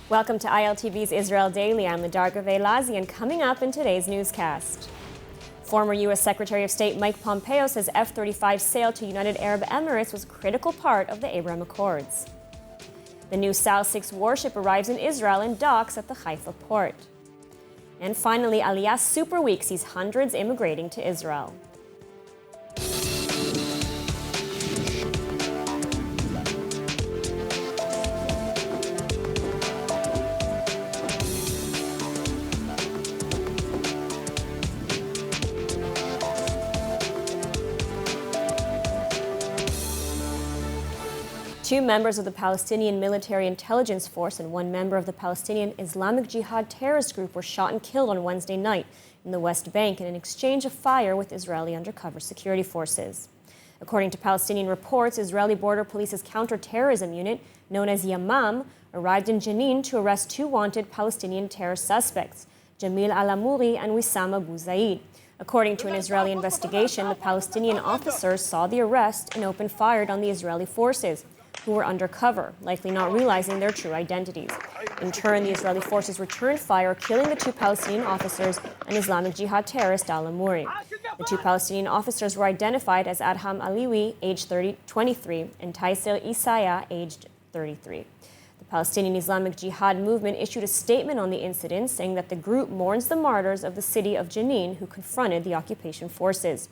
Welcome to ILTV's Israel Daily. I'm Ladarga Veilazi, and coming up in today's newscast. Former U.S. Secretary of State Mike Pompeo says F-35 sale to United Arab Emirates was a critical part of the Abraham Accords. The new Sal 6 warship arrives in Israel and docks at the Haifa port. And finally, Aliyah Super Week sees hundreds immigrating to Israel. Two members of the Palestinian Military Intelligence Force and one member of the Palestinian Islamic Jihad terrorist group were shot and killed on Wednesday night in the West Bank in an exchange of fire with Israeli undercover security forces. According to Palestinian reports, Israeli Border Police's counterterrorism unit, known as Yamam, arrived in Jenin to arrest two wanted Palestinian terror suspects, Jamil al-Amouri and Wissam Abu Zaid. According to an Israeli investigation, the Palestinian officers saw the arrest and opened fire on the Israeli forces, who were undercover, likely not realizing their true identities. In turn, the Israeli forces returned fire, killing the two Palestinian officers and Islamic Jihad terrorist al-Amouri. The two Palestinian officers were identified as Adham Aliwi, aged 23, and Taisir Isaiah, aged 33. The Palestinian Islamic Jihad movement issued a statement on the incident, saying that the group mourns the martyrs of the city of Jenin who confronted the occupation forces.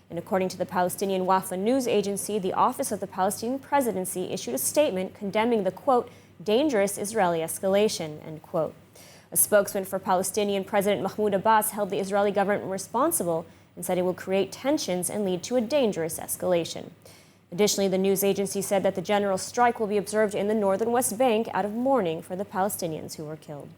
And according to the Palestinian Wafa news agency, the Office of the Palestinian Presidency issued a statement condemning the, quote, dangerous Israeli escalation, end quote. A spokesman for Palestinian President Mahmoud Abbas held the Israeli government responsible and said it will create tensions and lead to a dangerous escalation. Additionally, the news agency said that the general strike will be observed in the northern West Bank out of mourning for the Palestinians who were killed.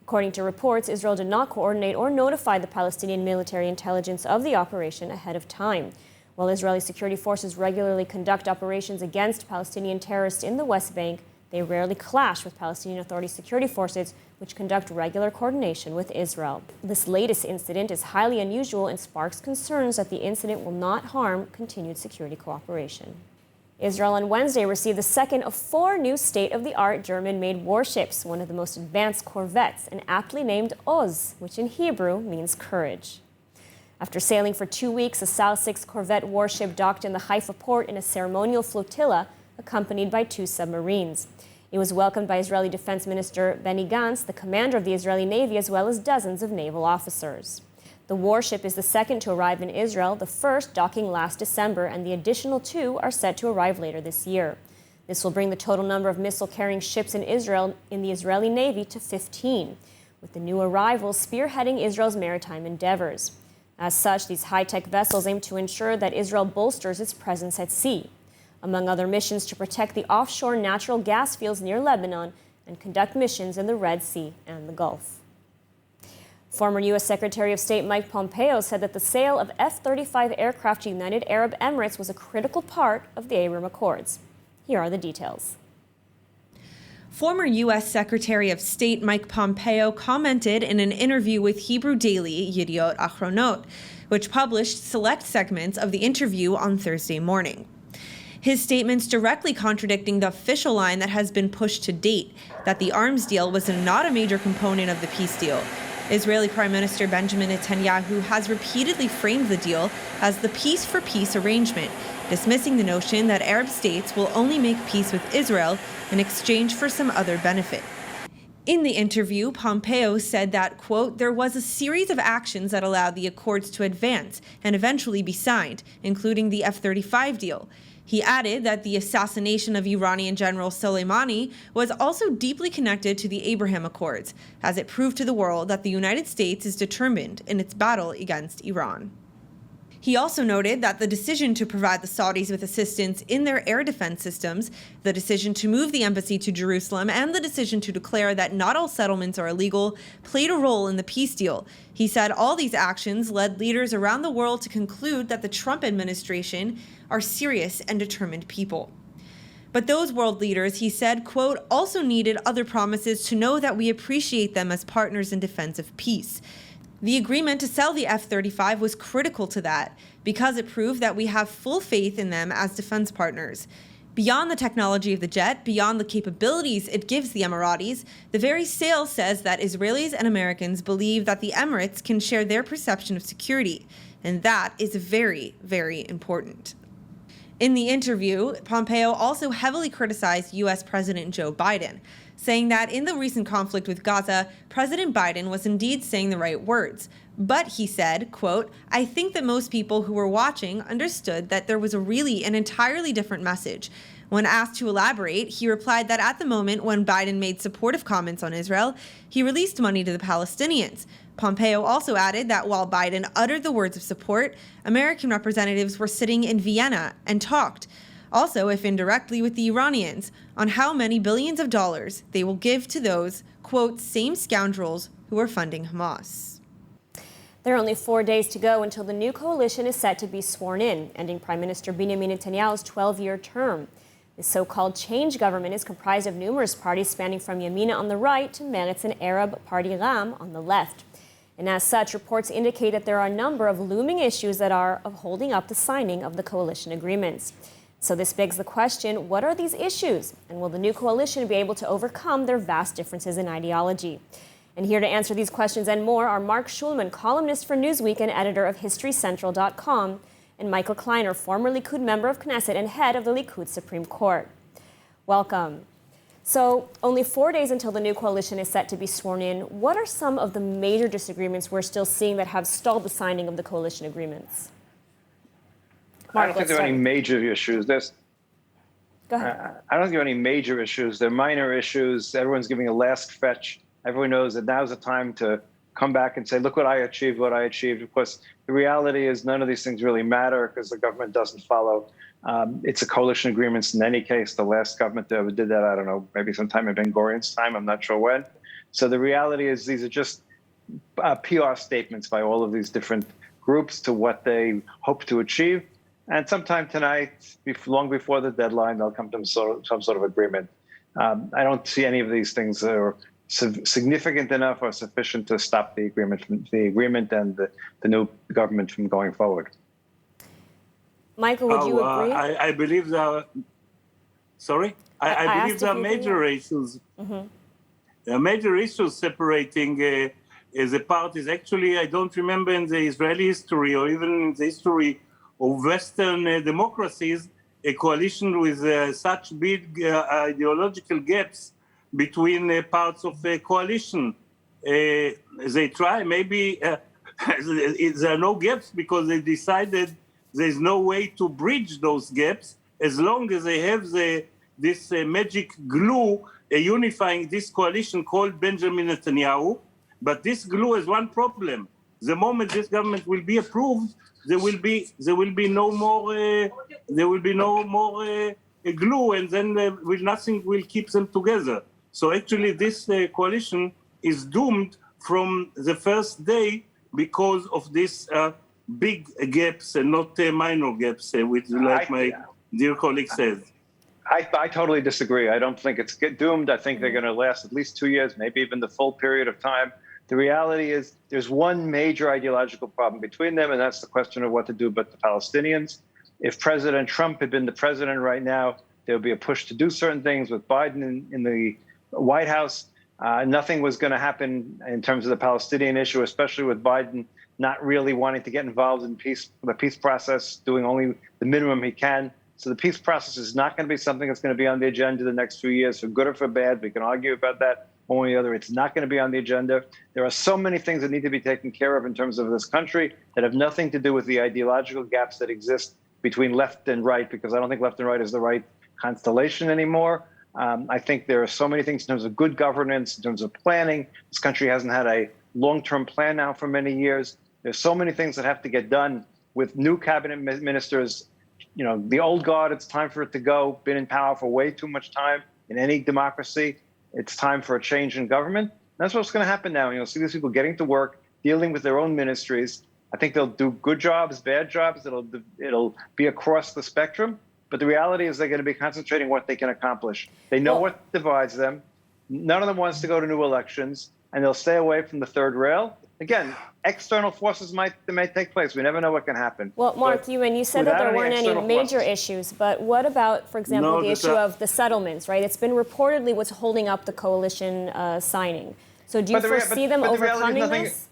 According to reports, Israel did not coordinate or notify the Palestinian military intelligence of the operation ahead of time. While Israeli security forces regularly conduct operations against Palestinian terrorists in the West Bank, they rarely clash with Palestinian Authority security forces, which conduct regular coordination with Israel. This latest incident is highly unusual and sparks concerns that the incident will not harm continued security cooperation. Israel on Wednesday received the second of 4 new state-of-the-art German-made warships, one of the most advanced corvettes, and aptly named Oz, which in Hebrew means courage. After sailing for 2 weeks, the Sal 6 corvette warship docked in the Haifa port in a ceremonial flotilla accompanied by 2 submarines. It was welcomed by Israeli Defense Minister Benny Gantz, the commander of the Israeli Navy, as well as dozens of naval officers. The warship is the second to arrive in Israel, the first docking last December, and the additional 2 are set to arrive later this year. This will bring the total number of missile-carrying ships in Israel in the Israeli Navy to 15, with the new arrivals spearheading Israel's maritime endeavors. As such, these high-tech vessels aim to ensure that Israel bolsters its presence at sea, among other missions to protect the offshore natural gas fields near Lebanon and conduct missions in the Red Sea and the Gulf. Former U.S. Secretary of State Mike Pompeo said that the sale of F-35 aircraft to United Arab Emirates was a critical part of the Abraham Accords. Here are the details. Former U.S. Secretary of State Mike Pompeo commented in an interview with Hebrew daily Yediot Achronot, which published select segments of the interview on Thursday morning. His statements directly contradicting the official line that has been pushed to date, that the arms deal was not a major component of the peace deal. Israeli Prime Minister Benjamin Netanyahu has repeatedly framed the deal as the peace for peace arrangement, dismissing the notion that Arab states will only make peace with Israel in exchange for some other benefit. In the interview, Pompeo said that, quote, there was a series of actions that allowed the accords to advance and eventually be signed, including the F-35 deal. He added that the assassination of Iranian General Soleimani was also deeply connected to the Abraham Accords, as it proved to the world that the United States is determined in its battle against Iran. He also noted that the decision to provide the Saudis with assistance in their air defense systems, the decision to move the embassy to Jerusalem, and the decision to declare that not all settlements are illegal played a role in the peace deal. He said all these actions led leaders around the world to conclude that the Trump administration are serious and determined people. But those world leaders, he said, quote, also needed other promises to know that we appreciate them as partners in defense of peace. The agreement to sell the F-35 was critical to that because it proved that we have full faith in them as defense partners. Beyond the technology of the jet, beyond the capabilities it gives the Emiratis, the very sale says that Israelis and Americans believe that the Emirates can share their perception of security, and that is very, very important. In the interview, Pompeo also heavily criticized U.S. President Joe Biden, saying that in the recent conflict with Gaza, President Biden was indeed saying the right words. But he said, quote, "I think that most people who were watching understood that there was really an entirely different message." When asked to elaborate, he replied that at the moment when Biden made supportive comments on Israel, he released money to the Palestinians. Pompeo also added that while Biden uttered the words of support, American representatives were sitting in Vienna and talked, also if indirectly with the Iranians, on how many billions of dollars they will give to those, quote, same scoundrels who are funding Hamas. There are only 4 days to go until the new coalition is set to be sworn in, ending Prime Minister Benjamin Netanyahu's 12-year term. The so-called change government is comprised of numerous parties spanning from Yamina on the right to Meretz and Arab Party Ram on the left. And as such, reports indicate that there are a number of looming issues that are holding up the signing of the coalition agreements. So this begs the question, what are these issues? And will the new coalition be able to overcome their vast differences in ideology? And here to answer these questions and more are Mark Schulman, columnist for Newsweek and editor of HistoryCentral.com, and Michael Kleiner, former Likud member of Knesset and head of the Likud Supreme Court. Welcome. So, only 4 days until the new coalition is set to be sworn in. What are some of the major disagreements we're still seeing that have stalled the signing of the coalition agreements? Mark, I don't think there are any major issues. Go ahead. I don't think there are any major issues. There are minor issues. Everyone's giving a last fetch. Everyone knows that now's the time to come back and say, look what I achieved, what I achieved. Of course, the reality is none of these things really matter because the government doesn't follow. It's a coalition agreements in any case. The last government that ever did that, I don't know, maybe sometime in Ben-Gurion's time, I'm not sure when. So the reality is these are just PR statements by all of these different groups to what they hope to achieve. And sometime tonight, long before the deadline, they'll come to some sort of agreement. I don't see any of these things that are significant enough or sufficient to stop the agreement and the new government from going forward. Michael, would you agree? I believe there are, I believe there are major issues. Mm-hmm. There are major issues separating the parties. Actually, I don't remember in the Israeli history or even in the history of Western democracies, a coalition with such big ideological gaps between parts of a coalition. They try, maybe there are no gaps because they decided there's no way to bridge those gaps as long as they have this magic glue unifying this coalition called Benjamin Netanyahu. But this glue has one problem. The moment this government will be approved, there will be no more glue, and then nothing will keep them together. So actually, this coalition is doomed from the first day because of these big gaps and not minor gaps, like my dear colleague says. I totally disagree. I don't think it's doomed. I think they're going to last at least 2 years, maybe even the full period of time. The reality is there's one major ideological problem between them, and that's the question of what to do about the Palestinians. If President Trump had been the president right now, there would be a push to do certain things. With Biden in the White House, nothing was going to happen in terms of the Palestinian issue, especially with Biden not really wanting to get involved in the peace process, doing only the minimum he can. So the peace process is not going to be something that's going to be on the agenda the next few years, for good or for bad. We can argue about that one way or the other. It's not going to be on the agenda. There are so many things that need to be taken care of in terms of this country that have nothing to do with the ideological gaps that exist between left and right, because I don't think left and right is the right constellation anymore. I think there are so many things in terms of good governance, in terms of planning. This country hasn't had a long-term plan now for many years. There's so many things that have to get done with new cabinet ministers. You know, the old guard, it's time for it to go. Been in power for way too much time in any democracy. It's time for a change in government. That's what's going to happen now. You'll see these people getting to work, dealing with their own ministries. I think they'll do good jobs, bad jobs. It'll be across the spectrum. But the reality is they're going to be concentrating what they can accomplish. They know what divides them. None of them wants to go to new elections. and they'll stay away from the third rail. Again, external forces may take place. We never know what can happen. Well, Mark, you said that there weren't any major issues, but what about, for example, the issue of the settlements, right? It's been reportedly what's holding up the coalition signing. So do you foresee them overcoming this?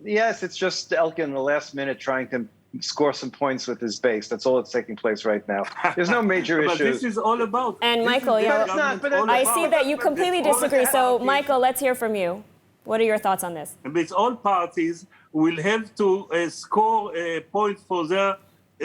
Yes, it's just Elkin in the last minute trying to score some points with his base. That's all that's taking place right now. There's no major issue. But this is all about. And Michael, I see that you completely disagree. So, Michael, let's hear from you. What are your thoughts on this? But all parties will have to score points for their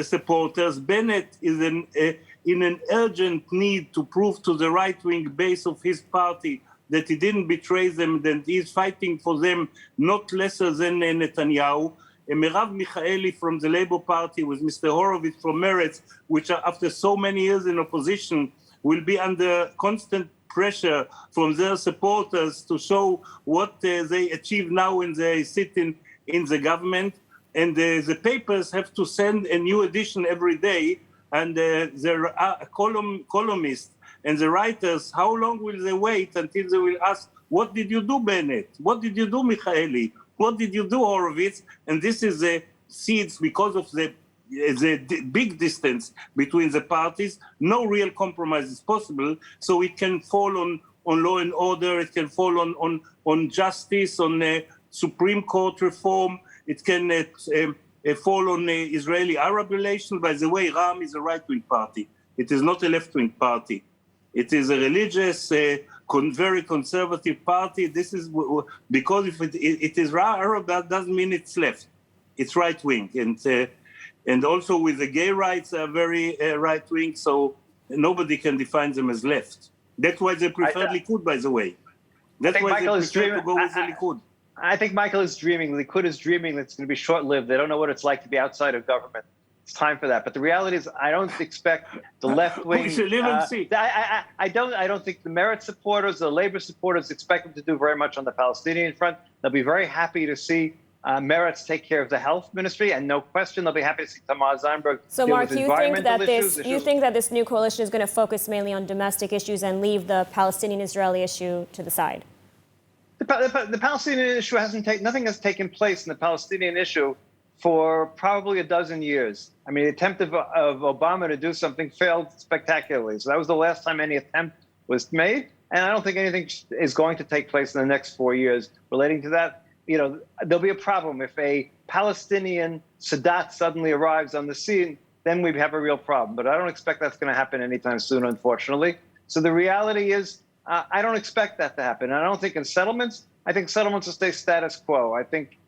supporters. Bennett is in an urgent need to prove to the right-wing base of his party that he didn't betray them, that he's fighting for them not lesser than Netanyahu. Merav Michaeli from the Labour Party with Mr. Horowitz from Meretz, which are after so many years in opposition, will be under constant pressure from their supporters to show what they achieve now when they sit in the government. And the papers have to send a new edition every day. And there are columnists and the writers, how long will they wait until they will ask, what did you do, Bennett? What did you do, Michaeli? What did you do, Horowitz? And this is the seeds because of the big distance between the parties. No real compromise is possible. So it can fall on law and order. It can fall on justice, on Supreme Court reform. It can fall on Israeli-Arab relations. By the way, Ram is a right-wing party. It is not a left-wing party. It is a religious, very conservative party. This is because if it is Arab, that doesn't mean it's left. It's right-wing. And also with the gay rights are very right-wing, so nobody can define them as left. That's why they prefer Likud, by the way. That's why they prefer to go with the Likud. I think Michael is dreaming. Likud is dreaming that it's going to be short-lived. They don't know what it's like to be outside of government. It's time for that. But the reality is, I don't expect the left wing. We should live and see. I don't think the Meretz supporters, the Labour supporters, expect them to do very much on the Palestinian front. They'll be very happy to see Meretz take care of the health ministry, and no question, they'll be happy to see Tamar Zeinberg. So, Mark, you think that this new coalition is going to focus mainly on domestic issues and leave the Palestinian-Israeli issue to the side? The Palestinian issue nothing has taken place in the Palestinian issue for probably a dozen years. I mean, the attempt of Obama to do something failed spectacularly. So that was the last time any attempt was made. And I don't think anything is going to take place in the next 4 years relating to that. There'll be a problem if a Palestinian Sadat suddenly arrives on the scene, then we have a real problem. But I don't expect that's going to happen anytime soon, unfortunately. So the reality is, I don't expect that to happen. And I don't think in settlements, I think settlements will stay status quo. I think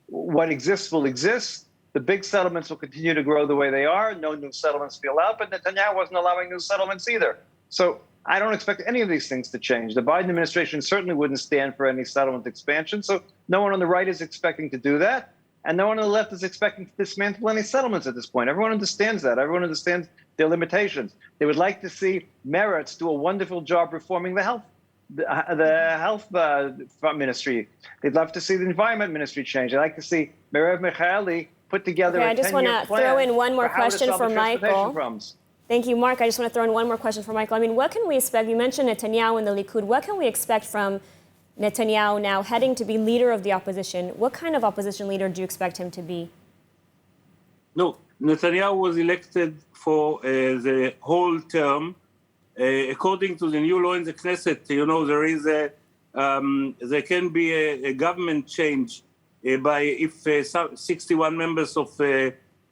what exists will exist. The big settlements will continue to grow the way they are. No new settlements will be allowed, but Netanyahu wasn't allowing new settlements either. So I don't expect any of these things to change. The Biden administration certainly wouldn't stand for any settlement expansion. So no one on the right is expecting to do that. And no one on the left is expecting to dismantle any settlements at this point. Everyone understands that. Everyone understands their limitations. They would like to see Meretz do a wonderful job reforming the health ministry. They'd love to see the environment ministry change. They'd like to see Merav Michaeli put together a 10-year plan. I just want to throw in one more question for Michael. Thank you, Mark. I just want to throw in one more question for Michael. I mean, what can we expect? You mentioned Netanyahu and the Likud. What can we expect from Netanyahu now heading to be leader of the opposition? What kind of opposition leader do you expect him to be? No, Netanyahu was elected for the whole term. According to the new law in the Knesset, there can be a government change if 61 members of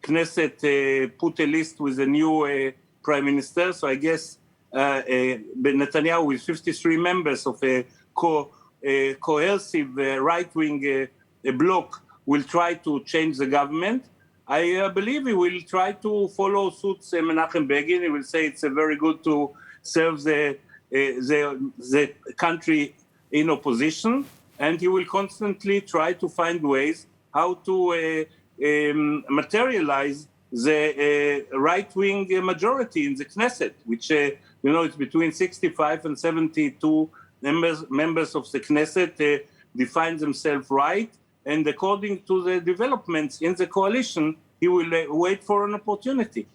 Knesset put a list with a new prime minister. So I guess Netanyahu with 53 members of a cohesive right-wing bloc will try to change the government. I believe he will try to follow suit Menachem Begin. He will say it's very good to serve the country in opposition, and he will constantly try to find ways how to materialize the right-wing majority in the Knesset, which it's between 65 and 72 members of the Knesset define themselves right, and according to the developments in the coalition, he will wait for an opportunity.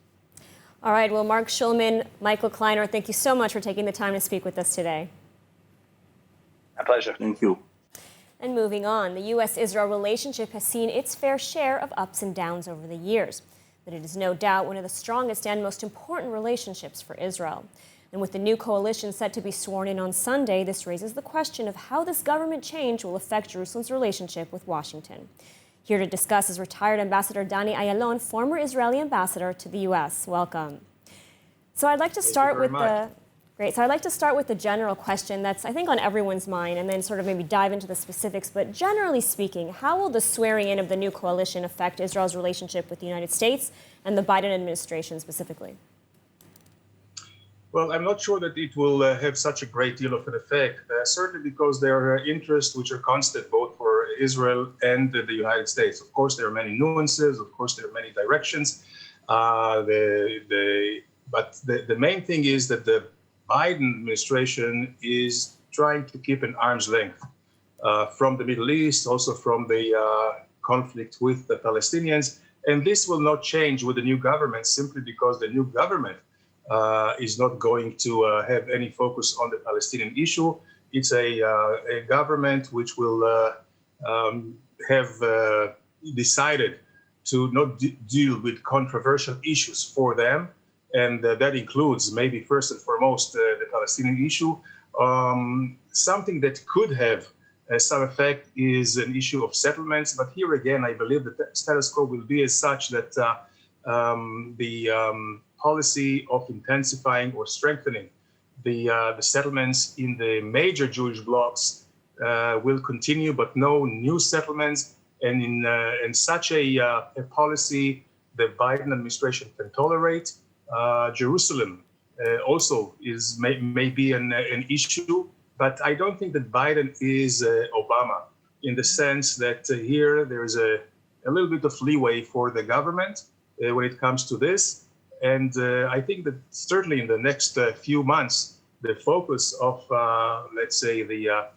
All right. Well, Mark Shulman, Michael Kleiner, thank you so much for taking the time to speak with us today. My pleasure. Thank you. And moving on, the U.S.-Israel relationship has seen its fair share of ups and downs over the years. But it is no doubt one of the strongest and most important relationships for Israel. And with the new coalition set to be sworn in on Sunday, this raises the question of how this government change will affect Jerusalem's relationship with Washington. Here to discuss is retired Ambassador Dani Ayalon, former Israeli ambassador to the U.S. Welcome. So I'd like to start with the general question that's, I think, on everyone's mind, and then sort of maybe dive into the specifics. But generally speaking, how will the swearing in of the new coalition affect Israel's relationship with the United States and the Biden administration specifically? Well, I'm not sure that it will have such a great deal of an effect, certainly because there are interests which are constant both for Israel and the United States. Of course, there are many nuances. Of course, there are many directions. But the main thing is that the Biden administration is trying to keep an arm's length from the Middle East, also from the conflict with the Palestinians. And this will not change with the new government simply because the new government is not going to have any focus on the Palestinian issue. It's a government which will have decided to not deal with controversial issues for them. And that includes maybe first and foremost the Palestinian issue. Something that could have some effect is an issue of settlements. But here again, I believe that the status quo will be as such that the policy of intensifying or strengthening the settlements in the major Jewish blocs will continue, but no new settlements. And in such a policy, the Biden administration can tolerate. Jerusalem also may be an issue, but I don't think that Biden is Obama in the sense that here there is a little bit of leeway for the government when it comes to this. And I think that certainly in the next few months, the focus of, let's say, the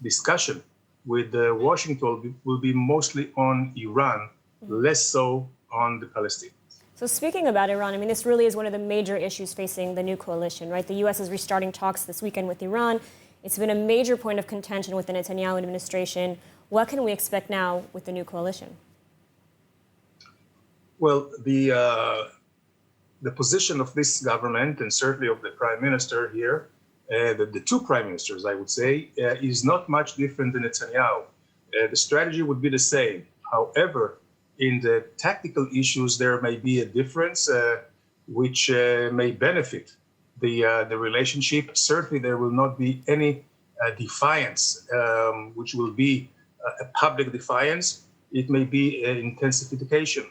discussion with Washington will be mostly on Iran, less so on the Palestinians. So speaking about Iran, I mean, this really is one of the major issues facing the new coalition, right? The U.S. is restarting talks this weekend with Iran. It's been a major point of contention with the Netanyahu administration. What can we expect now with the new coalition? Well, the position of this government and certainly of the prime minister here, the two prime ministers, I would say, is not much different than Netanyahu. The strategy would be the same. However, in the tactical issues, there may be a difference which may benefit the relationship. Certainly, there will not be any defiance, which will be a public defiance. It may be an intensification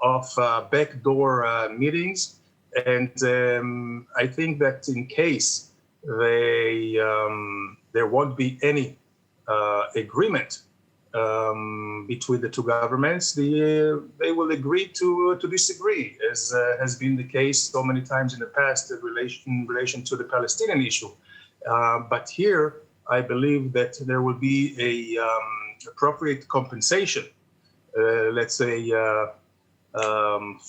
of backdoor meetings. And I think that in case there won't be any agreement between the two governments, they will agree to disagree, as has been the case so many times in the past in relation to the Palestinian issue. But here, I believe that there will be a appropriate compensation, let's say,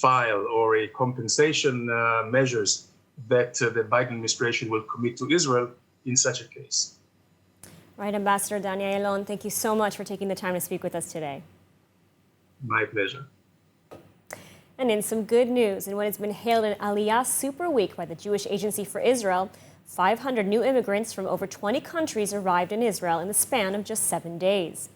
file or a compensation measures that the Biden administration will commit to Israel in such a case. Right, Ambassador Dani Ayalon, thank you so much for taking the time to speak with us today. My pleasure. And in some good news, in what has been hailed an Aliyah Super Week by the Jewish Agency for Israel, 500 new immigrants from over 20 countries arrived in Israel in the span of just 7 days.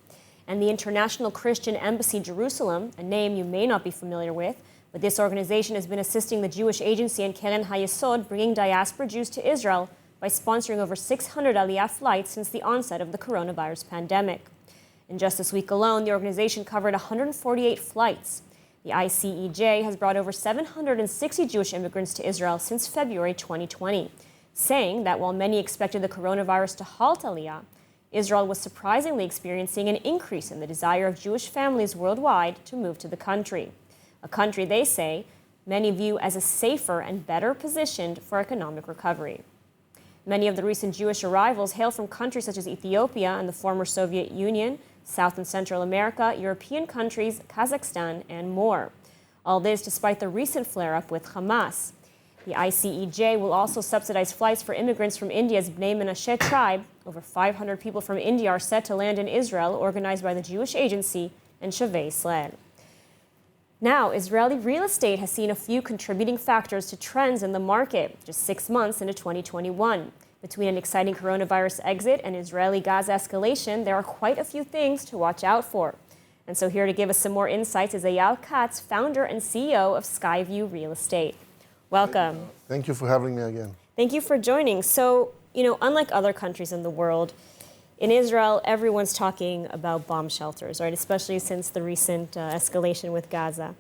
And the International Christian Embassy Jerusalem, a name you may not be familiar with, but this organization has been assisting the Jewish Agency and Keren HaYesod bringing diaspora Jews to Israel by sponsoring over 600 Aliyah flights since the onset of the coronavirus pandemic. In just this week alone, the organization covered 148 flights. The ICEJ has brought over 760 Jewish immigrants to Israel since February 2020, saying that while many expected the coronavirus to halt Aliyah, Israel was surprisingly experiencing an increase in the desire of Jewish families worldwide to move to the country, a country they say many view as a safer and better positioned for economic recovery. Many of the recent Jewish arrivals hail from countries such as Ethiopia and the former Soviet Union, South and Central America, European countries, Kazakhstan, and more. All this despite the recent flare-up with Hamas. The ICEJ will also subsidize flights for immigrants from India's Bnei Menashe tribe. Over 500 people from India are set to land in Israel, organized by the Jewish Agency and Shavei Israel. Now, Israeli real estate has seen a few contributing factors to trends in the market just 6 months into 2021. Between an exciting coronavirus exit and Israeli-Gaza escalation, there are quite a few things to watch out for. And so here to give us some more insights is Ariel Katz, founder and CEO of Skyview Real Estate. Welcome. Thank you for having me again. Thank you for joining. So, unlike other countries in the world, in Israel, everyone's talking about bomb shelters, right? Especially since the recent escalation with Gaza.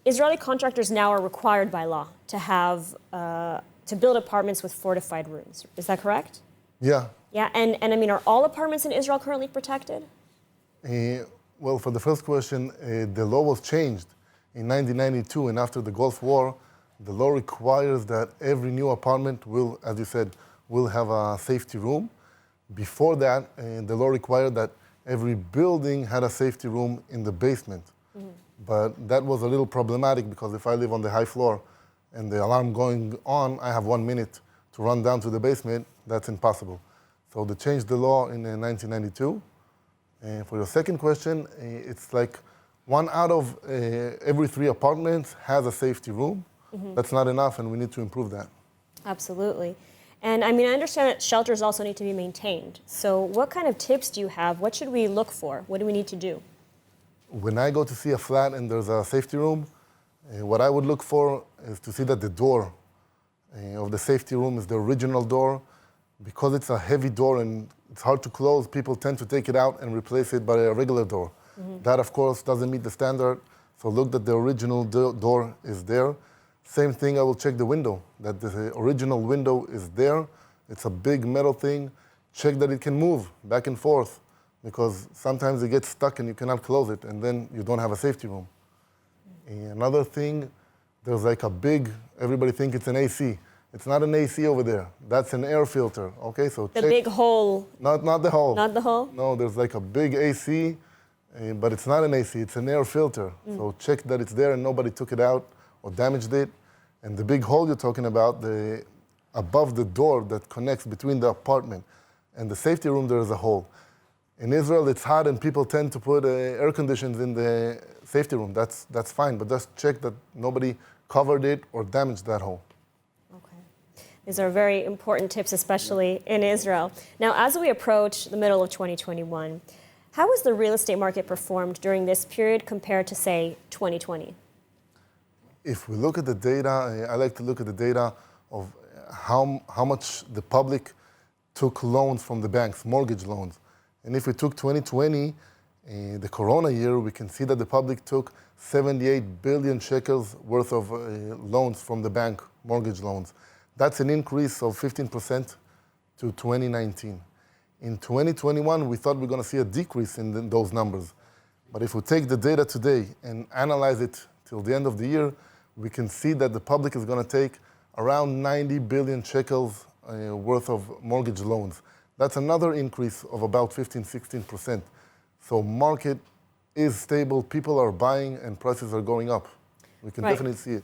Israeli contractors now are required by law to have to build apartments with fortified rooms. Is that correct? Yeah. Yeah, and are all apartments in Israel currently protected? Well, for the first question, the law was changed in 1992, and after the Gulf War, the law requires that every new apartment will, as you said, will have a safety room. Before that, the law required that every building had a safety room in the basement. Mm-hmm. But that was a little problematic because if I live on the high floor and the alarm going on, I have 1 minute to run down to the basement. That's impossible. So they changed the law in 1992. And for your second question, it's like 1 out of every 3 apartments has a safety room. Mm-hmm. That's not enough, and we need to improve that. Absolutely. And I understand that shelters also need to be maintained. So what kind of tips do you have? What should we look for? What do we need to do? When I go to see a flat and there's a safety room, what I would look for is to see that the door of the safety room is the original door. Because it's a heavy door and it's hard to close, people tend to take it out and replace it by a regular door. Mm-hmm. That, of course, doesn't meet the standard. So look that the original door is there. Same thing, I will check the window, that the original window is there. It's a big metal thing. Check that it can move back and forth, because sometimes it gets stuck and you cannot close it, and then you don't have a safety room. Another thing, there's like a big, everybody thinks it's an AC. It's not an AC over there. That's an air filter, okay? So the big hole. Not the hole. Not the hole? No, there's like a big AC, but it's not an AC, it's an air filter. So check that it's there and nobody took it out or damaged it. And the big hole you're talking about, above the door that connects between the apartment and the safety room, there is a hole. In Israel, it's hot and people tend to put air conditioners in the safety room. That's fine, but just check that nobody covered it or damaged that hole. Okay. These are very important tips, especially in Israel. Now, as we approach the middle of 2021, how has the real estate market performed during this period compared to, say, 2020? If we look at the data, I like to look at the data of how much the public took loans from the banks, mortgage loans. And if we took 2020, the corona year, we can see that the public took 78 billion shekels worth of loans from the bank, mortgage loans. That's an increase of 15% to 2019. In 2021, we thought we were going to see a decrease in those numbers. But if we take the data today and analyze it till the end of the year, we can see that the public is going to take around 90 billion shekels worth of mortgage loans. That's another increase of about 15-16%. So market is stable, people are buying, and prices are going up. We can definitely see it.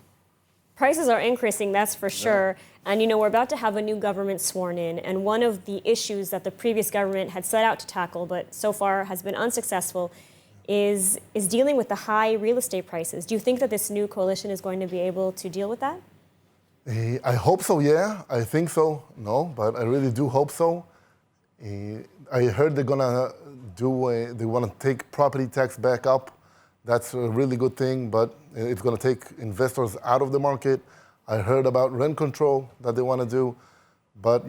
Prices are increasing, that's for sure. Yeah. And we're about to have a new government sworn in, and one of the issues that the previous government had set out to tackle, but so far has been unsuccessful, is dealing with the high real estate prices. Do you think that this new coalition is going to be able to deal with that? I hope so, yeah. I think so. No, but I really do hope so. I heard they're gonna they want to take property tax back up. That's a really good thing, but it's gonna take investors out of the market. I heard about rent control that they want to do, but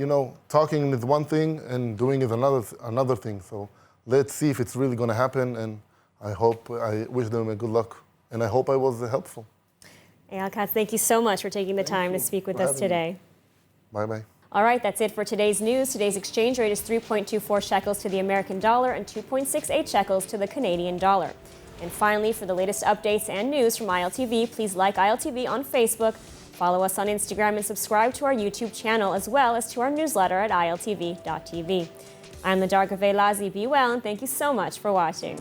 talking is one thing and doing is another thing. So let's see if it's really gonna happen, and I wish them a good luck, and I hope I was helpful. Ariel Katz, thank you so much for taking the time to speak with us today. Bye-bye. All right, that's it for today's news. Today's exchange rate is 3.24 shekels to the American dollar and 2.68 shekels to the Canadian dollar. And finally, for the latest updates and news from ILTV, please like ILTV on Facebook, follow us on Instagram, and subscribe to our YouTube channel, as well as to our newsletter at iltv.tv. I'm Ladar Gavei Lazi. Be well, and thank you so much for watching.